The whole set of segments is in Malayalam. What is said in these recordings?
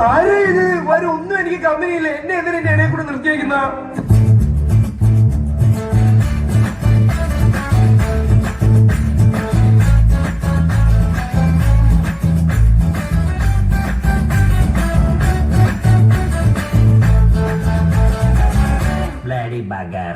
ആരും ഇത് ഒന്നും എനിക്ക് കമ്പനിയില്ല. എന്നെ എന്തിനാ എന്റെ ഇടയിൽ കൂടെ നിർത്തിയേക്കുന്ന? Bloody bugger.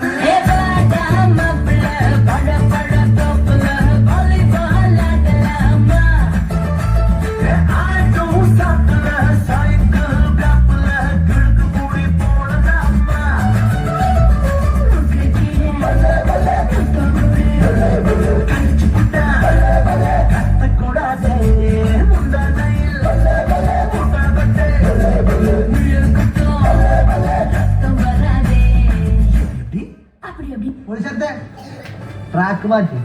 ട്രാക്ക് മാറ്റി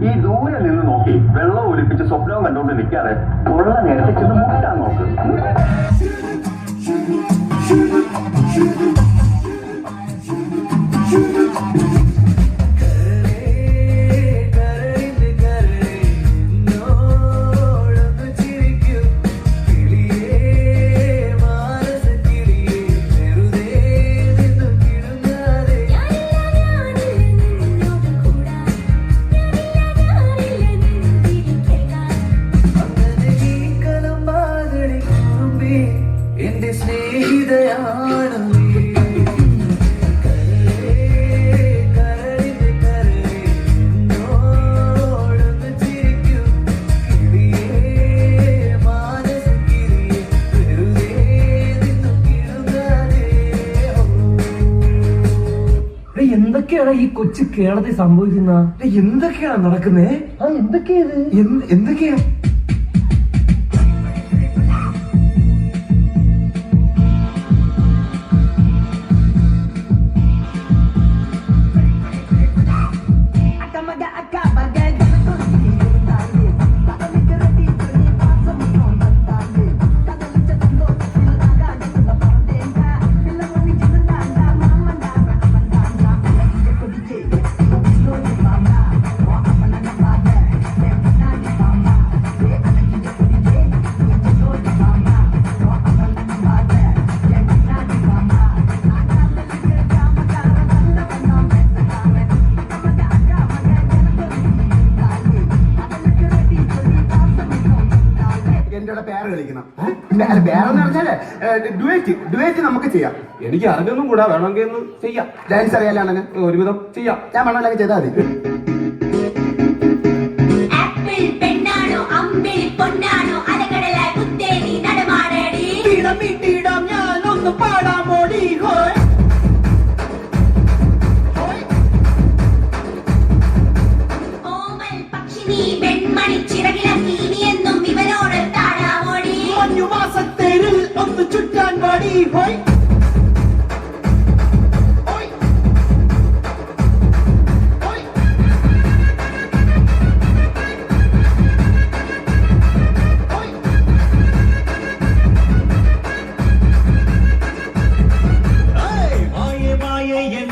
ഈ ദൂരെ നിന്ന് നോക്കി വെള്ളം ഒലിപ്പിച്ച് സ്വപ്നവും കണ്ടുകൊണ്ട് നിൽക്കാതെ ഉള്ള നേരത്തെ ചെന്ന് മുട്ടാൻ നോക്ക്. എന്തൊക്കെയാണ് ഈ കൊച്ചു കേരളത്തിൽ സംഭവിക്കുന്ന? എന്തൊക്കെയാണ് നടക്കുന്നേ? എന്തൊക്കെയാ? പേര് കളിക്കണം. വേറെന്ന് പറഞ്ഞാല് ഡുവേറ്റ് നമുക്ക് ചെയ്യാം. എനിക്ക് അറിഞ്ഞൊന്നും കൂടാ, വേണമെങ്കിൽ ഒന്ന് ചെയ്യാം. ഡാൻസ് അറിയാലാണ് ഒരുവിധം ചെയ്യാം. ഞാൻ വേണമെങ്കിൽ ചെയ്താൽ മതി. ഞാനൊന്ന് പാടാൻ മോടി മാസത്തേരിൽ ഒന്ന് ചുറ്റാൻ പാടി ഹോയ്.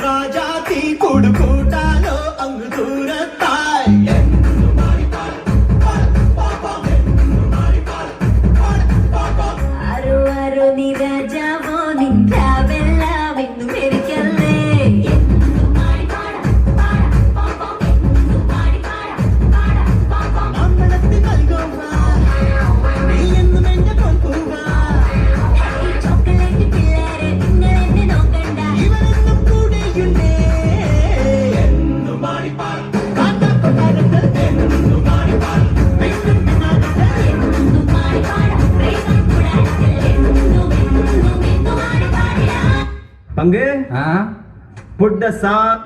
രാജാതി കൊടുക്കൂട്ടാലോ അങ്ങ് ദൂരത്തായി. ആരോ ആരോ നീ രാജാവോ നിന്റെ പങ്ക് ആ put the song